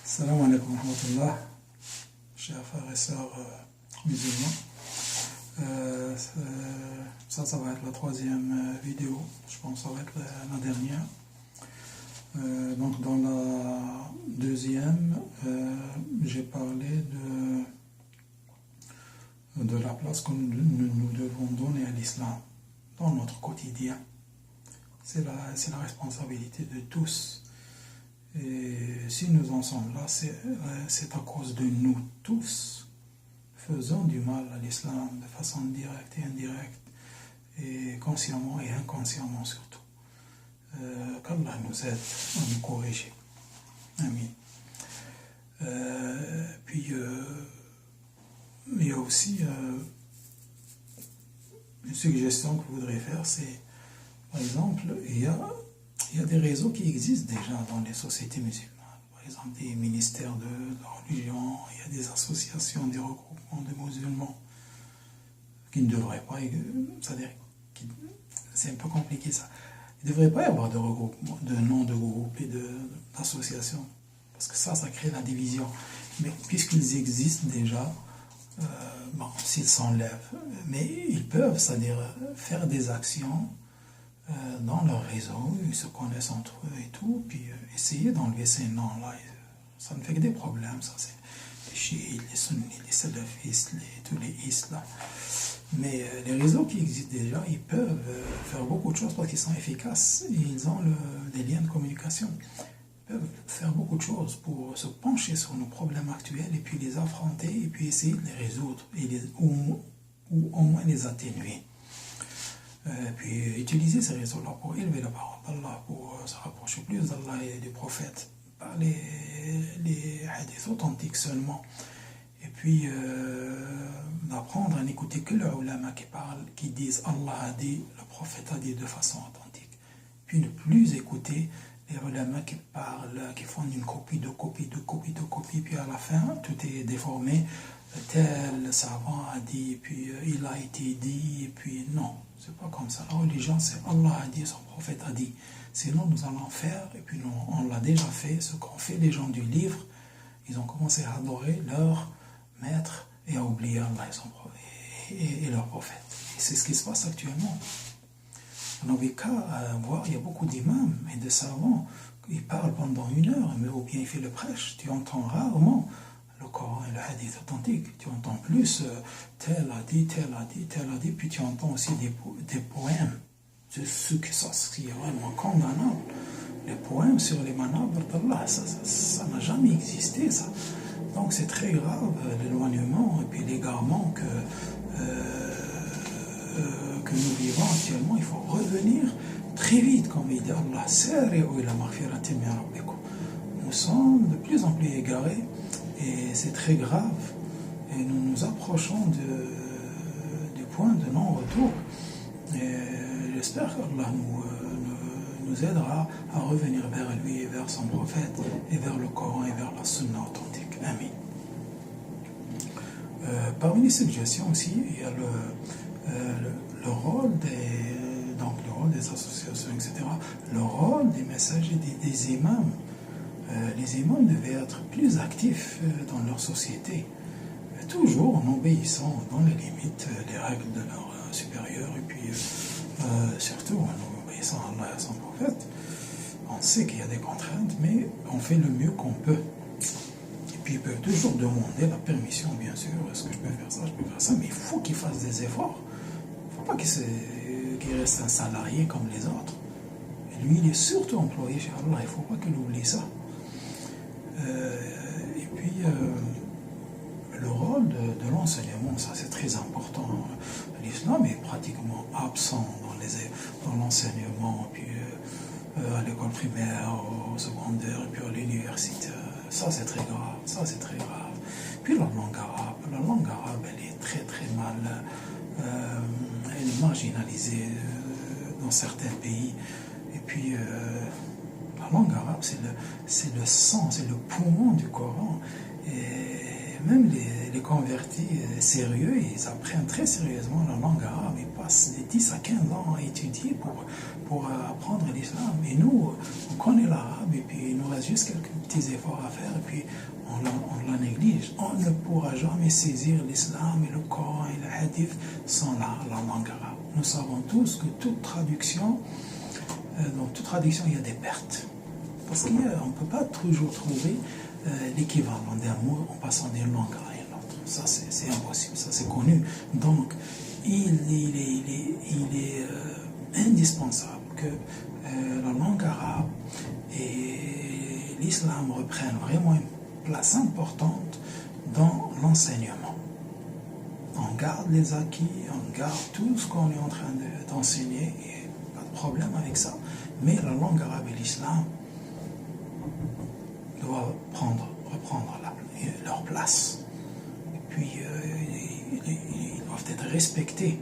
Salam alaikum wa rahmatullah, chers frères et sœurs musulmans. Ça va être la troisième vidéo, je pense que ça va être la dernière. Donc dans la deuxième, j'ai parlé de la place que nous devons donner à l'islam dans notre quotidien. C'est la responsabilité de tous. Et si nous en sommes là, c'est à cause de nous tous faisons du mal à l'islam de façon directe et indirecte, et consciemment et inconsciemment surtout. Qu'Allah nous aide à nous corriger. Amin. Puis il y a aussi une suggestion que je voudrais faire, c'est par exemple, il y a des réseaux qui existent déjà dans les sociétés musulmanes. Par exemple, des ministères de la religion, il y a des associations, des regroupements de musulmans qui ne devraient pas, c'est-à-dire, c'est un peu compliqué ça. Il ne devrait pas y avoir de regroupement, de noms de groupes et d'associations, parce que ça crée la division. Mais puisqu'ils existent déjà, s'ils s'enlèvent, mais ils peuvent, c'est-à-dire faire des actions dans leur réseau, ils se connaissent entre eux et tout, puis essayer d'enlever ces noms-là, ça ne fait que des problèmes, ça, c'est les chiites, les sunnites, les salafistes, tous les istes, là. Mais les réseaux qui existent déjà, ils peuvent faire beaucoup de choses parce qu'ils sont efficaces, et ils ont des liens de communication. Ils peuvent faire beaucoup de choses pour se pencher sur nos problèmes actuels, et puis les affronter, et puis essayer de les résoudre, ou au moins les atténuer. Puis utiliser ces réseaux-là pour élever la parole d'Allah, pour se rapprocher plus d'Allah et du prophète, par les hadiths authentiques seulement. Et puis d'apprendre à n'écouter que les ulama qui parlent, qui disent Allah a dit, le prophète a dit de façon authentique. Puis ne plus écouter les ulama qui parlent, qui font une copie de copie, puis à la fin tout est déformé. Tel savant a dit, puis il a été dit, et puis non, c'est pas comme ça. La religion, c'est Allah a dit, son prophète a dit. Sinon, nous allons faire, et puis nous, on l'a déjà fait, ce qu'ont fait les gens du livre. Ils ont commencé à adorer leur maître et à oublier Allah et leur prophète. Et c'est ce qui se passe actuellement. On n'avait qu'à voir, il y a beaucoup d'imams et de savants, ils parlent pendant 1 heure, mais ou bien ils font le prêche, tu entends rarement le Coran et le hadith authentique. Tu entends plus tel a dit, puis tu entends aussi des poèmes, ce qui est vraiment condamnable. Les poèmes sur les manabres d'Allah, ça n'a jamais existé, ça. Donc c'est très grave l'éloignement et puis l'égarement que nous vivons actuellement. Il faut revenir très vite, comme il dit Allah. Nous sommes de plus en plus égarés et c'est très grave. Et nous nous approchons du point de non-retour. Et j'espère qu'Allah nous aidera à revenir vers lui et vers son prophète et vers le Coran et vers la sunna authentique. Amin. Parmi les suggestions aussi, il y a le rôle des associations, etc. Le rôle des messagers, des imams. Les imams devaient être plus actifs dans leur société, toujours en obéissant dans les limites, les règles de leurs supérieurs, et puis surtout en obéissant à Allah et à son prophète. On sait qu'il y a des contraintes, mais on fait le mieux qu'on peut. Et puis ils peuvent toujours demander la permission, bien sûr. Est-ce que je peux faire ça, je peux faire ça, mais il faut qu'ils fassent des efforts. Il ne faut pas qu'il reste un salarié comme les autres. Et lui, il est surtout employé chez Allah, il ne faut pas qu'il oublie ça. Et puis le rôle de l'enseignement, ça c'est très important. L'islam est pratiquement absent dans l'enseignement, puis à l'école primaire, au secondaire, et puis à l'université. Ça c'est très grave, Puis la langue arabe, elle est très très mal, elle est marginalisée dans certains pays. Et puis la langue arabe, c'est le sang, c'est le poumon du Coran. Et même les convertis sérieux, ils apprennent très sérieusement la langue arabe. Ils passent de 10 à 15 ans à étudier pour apprendre l'islam. Et nous, on connaît l'arabe et puis il nous reste juste quelques petits efforts à faire et puis on la néglige. On ne pourra jamais saisir l'islam et le Coran et le hadith sans la langue arabe. Nous savons tous que toute traduction, dans toute traduction, il y a des pertes. Parce qu'on ne peut pas toujours trouver l'équivalent d'un mot en passant d'une langue à une autre. Ça, c'est impossible, ça c'est connu. Donc, il est indispensable que la langue arabe et l'islam reprennent vraiment une place importante dans l'enseignement. On garde les acquis, on garde tout ce qu'on est en train d'enseigner, et pas de problème avec ça. Mais la langue arabe et l'islam doivent reprendre leur place. Et puis, ils doivent être respectés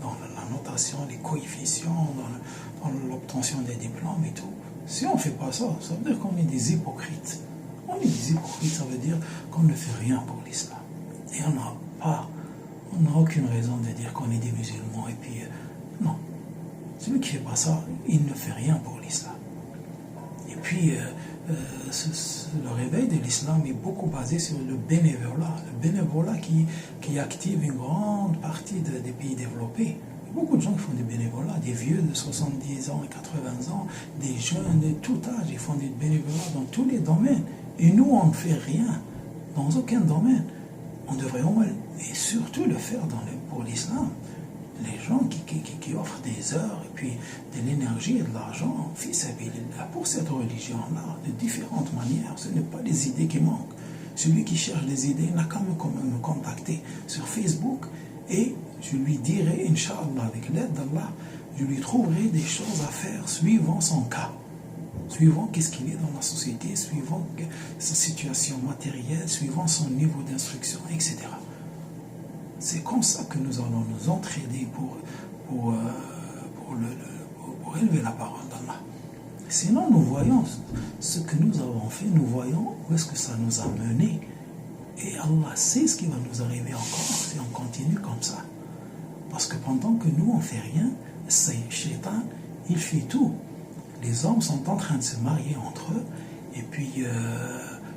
dans la notation, les coefficients, dans l'obtention des diplômes et tout. Si on ne fait pas ça, ça veut dire qu'on est des hypocrites. On est des hypocrites, ça veut dire qu'on ne fait rien pour l'islam. Et on n'a aucune raison de dire qu'on est des musulmans. Et puis, non. Celui qui ne fait pas ça, il ne fait rien pour l'islam. Et puis, le réveil de l'islam est beaucoup basé sur le bénévolat. Le bénévolat qui active une grande partie des pays développés. Il y a beaucoup de gens qui font du bénévolat, des vieux de 70 ans et 80 ans, des jeunes de tout âge, ils font du bénévolat dans tous les domaines. Et nous, on ne fait rien dans aucun domaine. On devrait au moins, et surtout le faire pour l'islam. Les gens qui offrent des heures et puis de l'énergie et de l'argent pour cette religion-là, de différentes manières. Ce n'est pas des idées qui manquent. Celui qui cherche des idées n'a qu'à me contacter sur Facebook et je lui dirai, Inch'Allah, avec l'aide d'Allah, je lui trouverai des choses à faire suivant son cas, suivant qu'est-ce qu'il est dans la société, suivant sa situation matérielle, suivant son niveau d'instruction, etc. C'est comme ça que nous allons nous entraider pour élever la parole d'Allah. Sinon, nous voyons ce que nous avons fait, nous voyons où est-ce que ça nous a mené. Et Allah sait ce qui va nous arriver encore si on continue comme ça. Parce que pendant que nous, on ne fait rien, c'est Shaitan, il fait tout. Les hommes sont en train de se marier entre eux, et puis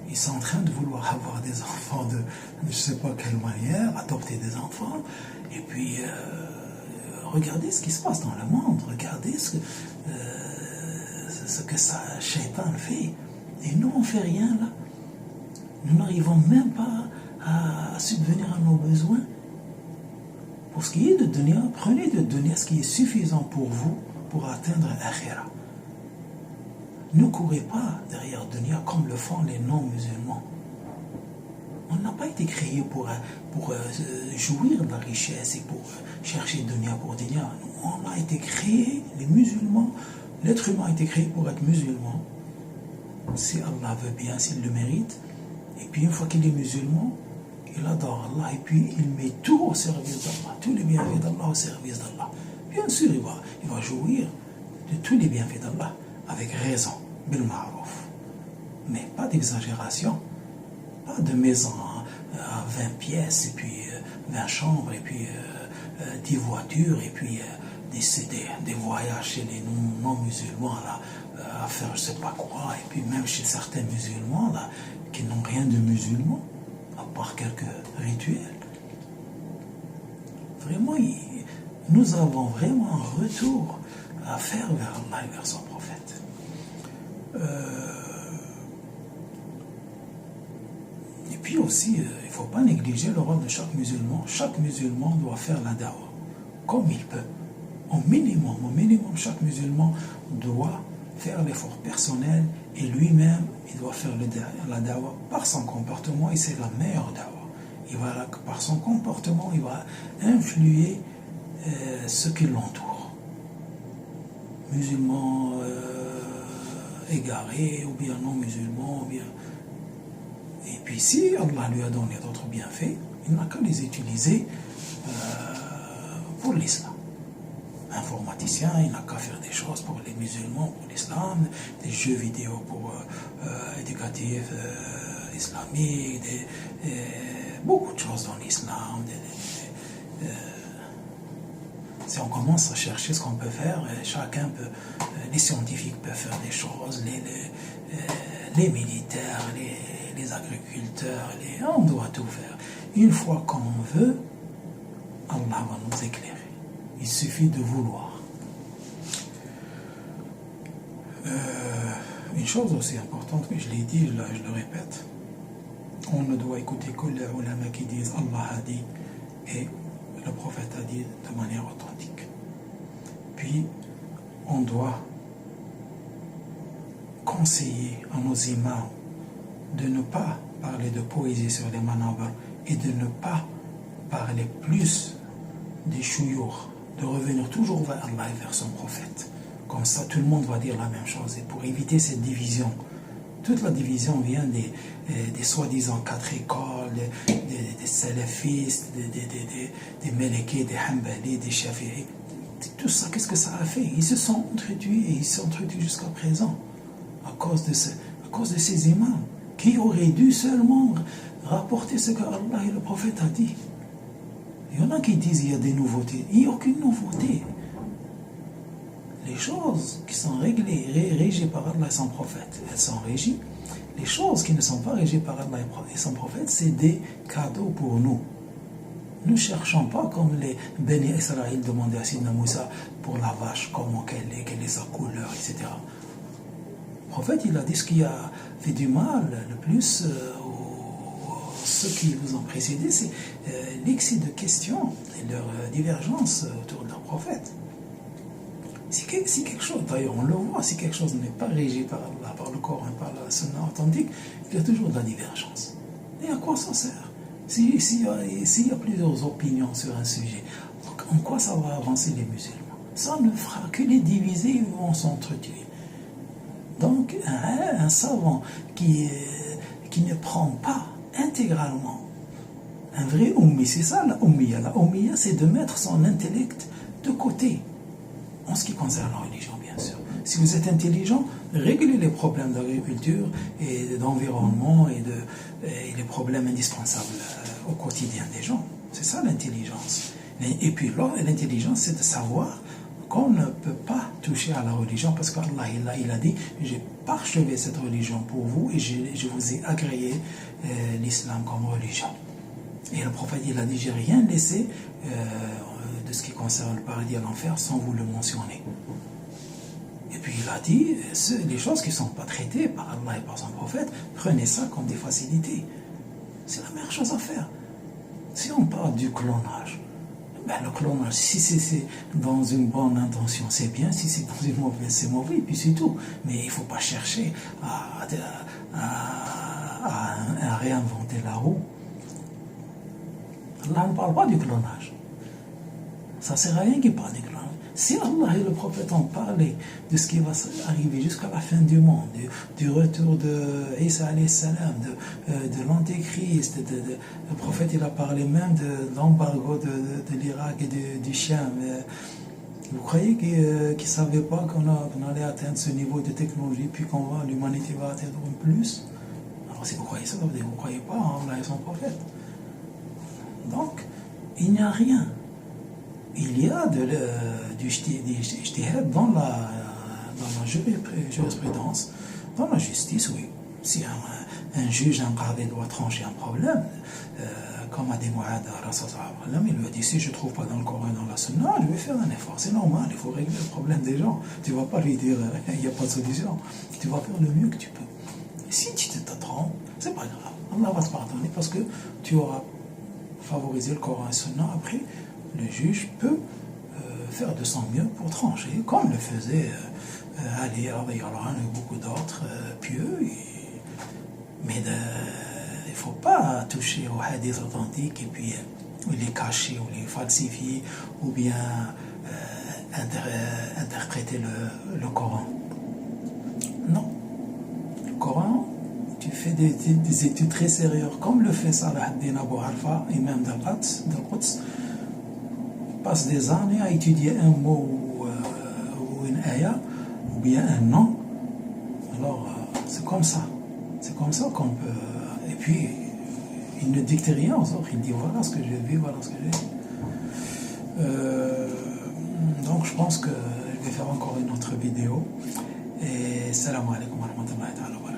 ils sont en train de vouloir avoir des enfants de je ne sais pas quelle manière, adopter des enfants, et puis regardez ce qui se passe dans le monde, regardez ce que ça, Shaitan fait. Et nous, on ne fait rien là. Nous n'arrivons même pas à subvenir à nos besoins. Pour ce qui est de dunya, prenez de dunya ce qui est suffisant pour vous pour atteindre l'akhira. Ne courez pas derrière dunya comme le font les non-musulmans. On n'a pas été créé pour jouir de la richesse et pour chercher dunya pour dunya. On a été créé, les musulmans, l'être humain a été créé pour être musulman. Si Allah veut bien, s'il le mérite. Et puis une fois qu'il est musulman, il adore Allah et puis il met tout au service d'Allah, tous les bienfaits d'Allah au service d'Allah. Bien sûr, il va jouir de tous les bienfaits d'Allah avec raison, bil ma'rouf. Mais pas d'exagération, pas de maison à 20 pièces et puis 20 chambres et puis 10 voitures et puis des voyages chez les non-musulmans là, à faire je ne sais pas quoi, et puis même chez certains musulmans là, qui n'ont rien de musulman, à part quelques rituels. Vraiment, nous avons vraiment un retour à faire vers Allah et vers son prophète. Et puis aussi, il ne faut pas négliger le rôle de chaque musulman. Chaque musulman doit faire la dawa, comme il peut. Au minimum, chaque musulman doit faire l'effort personnel et lui-même, il doit faire la dawa par son comportement et c'est la meilleure dawa. Par son comportement, il va influer ceux qui l'entourent. Musulmans égarés ou bien non musulmans, ou bien... Et puis si Allah lui a donné d'autres bienfaits, il n'a qu'à les utiliser pour l'islam. Informaticien, il n'a qu'à faire des choses pour les musulmans, pour l'islam, des jeux vidéo pour éducatifs, islamique, beaucoup de choses dans l'islam. Si on commence à chercher ce qu'on peut faire, chacun peut, les scientifiques peuvent faire des choses, les militaires, les agriculteurs, on doit tout faire. Une fois qu'on veut, Allah va nous éclairer. Il suffit de vouloir. Une chose aussi importante que je l'ai dit, je le répète, on ne doit écouter que les ulama qui disent Allah a dit et le prophète a dit de manière authentique. Puis, on doit conseiller à nos imams de ne pas parler de poésie sur les manabas et de ne pas parler plus des chouyours, de revenir toujours vers Allah et vers son prophète. Comme ça, tout le monde va dire la même chose. Et pour éviter cette division, toute la division vient des soi-disant 4 écoles, des salafistes, des Mélékés, des Hanbali, des Shafi'i. Tout ça, qu'est-ce que ça a fait? Ils se sont entretués et ils se sont entretués jusqu'à présent à cause de ces imams qui auraient dû seulement rapporter ce que Allah et le prophète a dit. Il y en a qui disent qu'il y a des nouveautés. Il n'y a aucune nouveauté. Les choses qui sont régies par Allah et son prophète, elles sont régies. Les choses qui ne sont pas régies par Allah et son prophète, c'est des cadeaux pour nous. Nous ne cherchons pas comme les Béni Israël demandaient à Sidna Moussa pour la vache, quelle est sa couleur, etc. Le prophète, il a dit ce qui a fait du mal le plus ceux qui vous ont précédé, c'est l'excès de questions et leur divergence autour de leur prophète. Si quelque chose, d'ailleurs on le voit, si quelque chose n'est pas régi par Allah, par le Coran, par la Sunna authentique, il y a toujours de la divergence. Et à quoi ça sert? S'il y a plusieurs opinions sur un sujet, en quoi ça va avancer les musulmans? Ça ne fera que les diviser, ils vont s'entretuer. Donc un savant qui ne prend pas intégralement un vrai ummi, c'est ça la ummiya. La ummiya, c'est de mettre son intellect de côté. En ce qui concerne la religion, bien sûr. Si vous êtes intelligent, réglez les problèmes d'agriculture et d'environnement et les problèmes indispensables au quotidien des gens. C'est ça l'intelligence. Et puis l'intelligence, c'est de savoir qu'on ne peut pas toucher à la religion parce qu'Allah il a dit « J'ai parchevé cette religion pour vous et je vous ai agréé l'islam comme religion. » Et le prophète il a dit « J'ai rien laissé de ce qui concerne le paradis et l'enfer sans vous le mentionner. » Et puis il a dit, les choses qui ne sont pas traitées par Allah et par son prophète, prenez ça comme des facilités. C'est la meilleure chose à faire. Si on parle du clonage, le clonage, si c'est dans une bonne intention, c'est bien, si c'est dans une mauvaise, c'est mauvais, et puis c'est tout. Mais il ne faut pas chercher à réinventer la roue. Allah ne parle pas du clonage. Ça ne sert à rien qu'il parle du clonage. Si Allah et le prophète ont parlé de ce qui va arriver jusqu'à la fin du monde, du retour de Isa alayhi salam, de l'antéchrist, le prophète il a parlé même de l'embargo de l'Irak et du Cham. Vous croyez qu'ils ne savaient pas qu'on allait atteindre ce niveau de technologie, puis l'humanité va atteindre plus? Alors si vous croyez ça, vous ne croyez pas en Allah et son prophète. Donc, il n'y a rien. Il y a du ijtihad dans la jurisprudence, dans la justice, oui. Si un juge, un qadi doit trancher un problème, comme a dit Mu'adh, il lui a dit si je ne trouve pas dans le Coran et dans la Sunna, je vais faire un effort. C'est normal, il faut régler le problème des gens. Tu ne vas pas lui dire il n'y a pas de solution. Tu vas faire le mieux que tu peux. Et si tu te trompes, c'est pas grave. Allah va te pardonner parce que tu auras favorisé le Coran et la Sunna. Après, le juge peut faire de son mieux pour trancher, comme le faisait Ali, et beaucoup d'autres pieux. Mais il ne faut pas toucher aux hadiths authentiques et puis les cacher ou les falsifier ou bien interpréter le Coran. Non. Le Coran, tu fais des études très sérieuses, comme le fait Salah ad-Din Abu Harfa, imam d'Al-Quds, passe des années à étudier un mot ou une ayah ou bien un nom. Alors c'est comme ça. C'est comme ça qu'on peut... Et puis, il ne dicte rien aux autres. Il dit voilà ce que j'ai vu, voilà ce que j'ai vu. Donc, je pense que je vais faire encore une autre vidéo. Et salam alaikum wa rahmatullahi wa barakatuh.